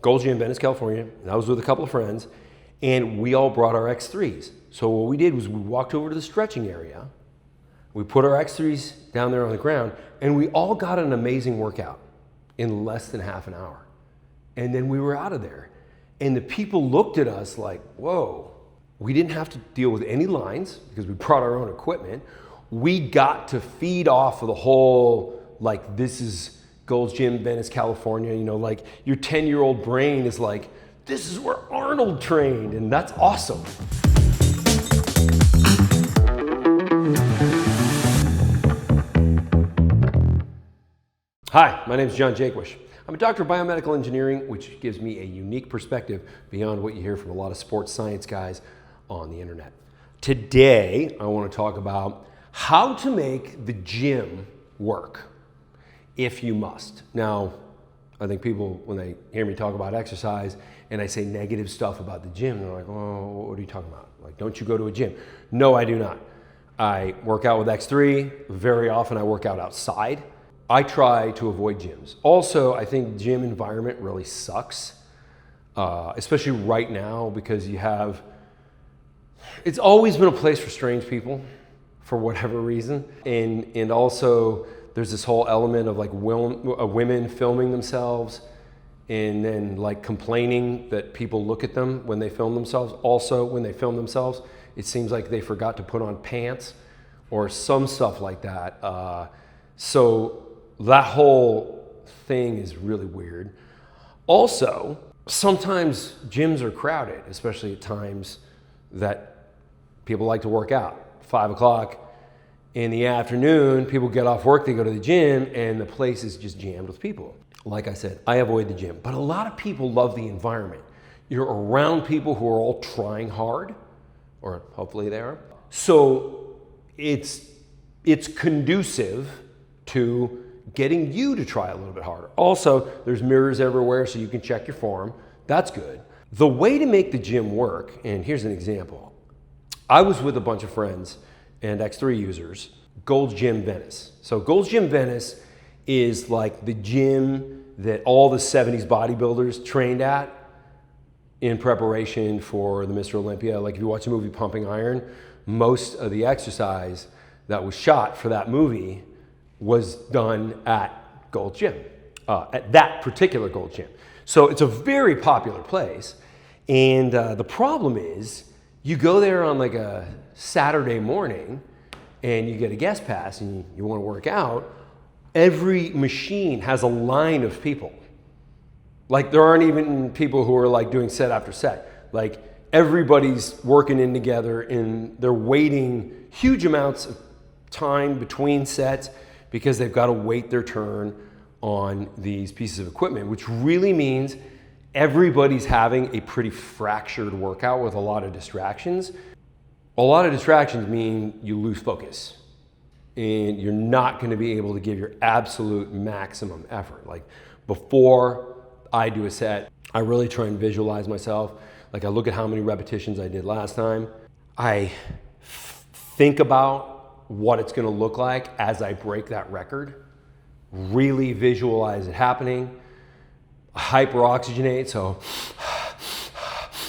Gold's Gym, Venice, California, and I was with a couple of friends, and we all brought our X3s. So what we did was we walked over to the stretching area, we put our X3s down there on the ground, and we all got an amazing workout in less than half an hour. And then we were out of there. And the people looked at us like, whoa. We didn't have to deal with any lines because we brought our own equipment. We got to feed off of the whole, like, this is Gold's Gym, Venice, California. You know, like, your 10-year-old brain is like, this is where Arnold trained, and that's awesome. Hi, my name is Jaquish. I'm a doctor of biomedical engineering, which gives me a unique perspective beyond what you hear from a lot of sports science guys on the internet. Today, I want to talk about how to make the gym work if you must. Now, I think people, when they hear me talk about exercise and I say negative stuff about the gym, they're like, oh, what are you talking about? Like, don't you go to a gym? No, I do not. I work out with X3. Very often I work out outside. I try to avoid gyms. Also, I think gym environment really sucks, especially right now because it's always been a place for strange people for whatever reason. And also there's this whole element of like women filming themselves and then like complaining that people look at them when they film themselves. Also, when they film themselves, it seems like they forgot to put on pants or some stuff like that. So that whole thing is really weird. Also, sometimes gyms are crowded, especially at times that people like to work out. 5 o'clock in the afternoon, people get off work, they go to the gym, and the place is just jammed with people. Like I said, I avoid the gym, but a lot of people love the environment. You're around people who are all trying hard, or hopefully they are. So it's conducive to getting you to try a little bit harder. Also, there's mirrors everywhere so you can check your form. That's good. The way to make the gym work, and here's an example. I was with a bunch of friends and X3 users, Gold's Gym Venice. So Gold's Gym Venice is like the gym that all the 70s bodybuilders trained at in preparation for the Mr. Olympia. Like if you watch the movie Pumping Iron, most of the exercise that was shot for that movie was done at Gold's Gym, at that particular Gold's Gym. So it's a very popular place. And the problem is you go there on like a Saturday morning and you get a guest pass and you want to work out. Every machine has a line of people. Like there aren't even people who are like doing set after set. Like everybody's working in together and they're waiting huge amounts of time between sets because they've got to wait their turn on these pieces of equipment, which really means everybody's having a pretty fractured workout with a lot of distractions. A lot of distractions mean you lose focus and you're not going to be able to give your absolute maximum effort. Like before I do a set, I really try and visualize myself. Like I look at how many repetitions I did last time. I think about what it's going to look like as I break that record, really visualize it happening, hyperoxygenate, so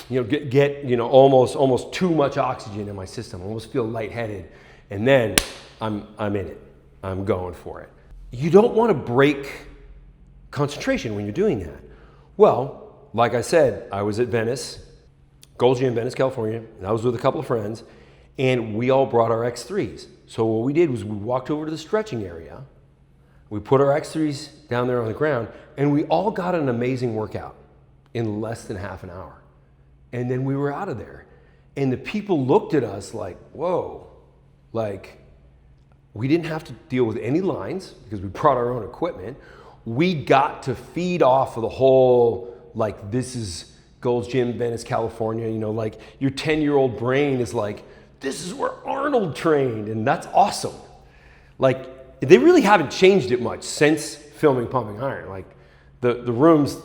get almost too much oxygen in my system. I almost feel lightheaded, and then I'm in it. I'm going for it. You don't want to break concentration when you're doing that. Well, like I said, I was at Venice, Gold's Gym, Venice, California, and I was with a couple of friends, and we all brought our X3s. So what we did was we walked over to the stretching area, we put our X3s down there on the ground, and we all got an amazing workout in less than half an hour. And then we were out of there. And the people looked at us like, whoa, like we didn't have to deal with any lines because we brought our own equipment. We got to feed off of the whole, like this is Gold's Gym, Venice, California, like your 10-year-old brain is like, this is where Arnold trained, and that's awesome. Like, they really haven't changed it much since filming Pumping Iron. Like, the room's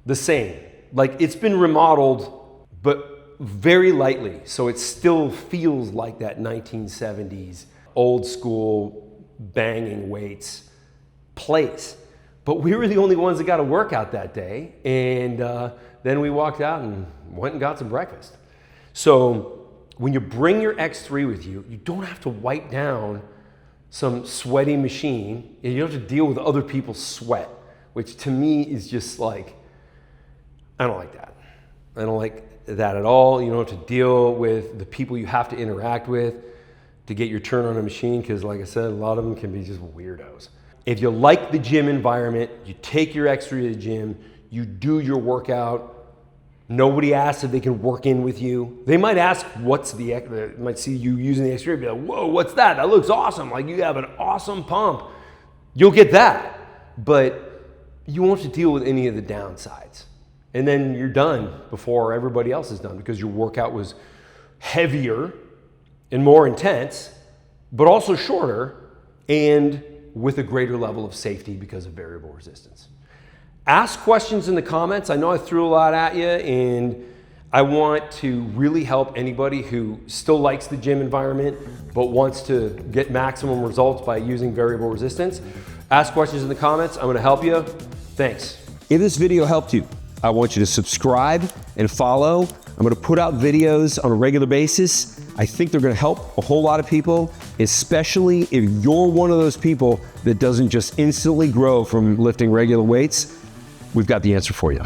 the same. Like, it's been remodeled, but very lightly, so it still feels like that 1970s old school banging weights place. But we were the only ones that got a workout that day. And then we walked out and went and got some breakfast. So when you bring your X3 with you, you don't have to wipe down some sweaty machine, and you don't have to deal with other people's sweat, which to me is just like, I don't like that. I don't like that at all. You don't have to deal with the people you have to interact with to get your turn on a machine, because like I said, a lot of them can be just weirdos. If you like the gym environment, you take your X3 to the gym, you do your workout. Nobody asks if they can work in with you. They might ask, they might see you using the X3 and be like, whoa, what's that? That looks awesome. Like, you have an awesome pump. You'll get that, but you won't have to deal with any of the downsides. And then you're done before everybody else is done, because your workout was heavier and more intense, but also shorter and with a greater level of safety because of variable resistance. Ask questions in the comments. I know I threw a lot at you, and I want to really help anybody who still likes the gym environment but wants to get maximum results by using variable resistance. Ask questions in the comments. I'm going to help you. Thanks. If this video helped you, I want you to subscribe and follow. I'm going to put out videos on a regular basis. I think they're going to help a whole lot of people, especially if you're one of those people that doesn't just instantly grow from lifting regular weights. We've got the answer for you.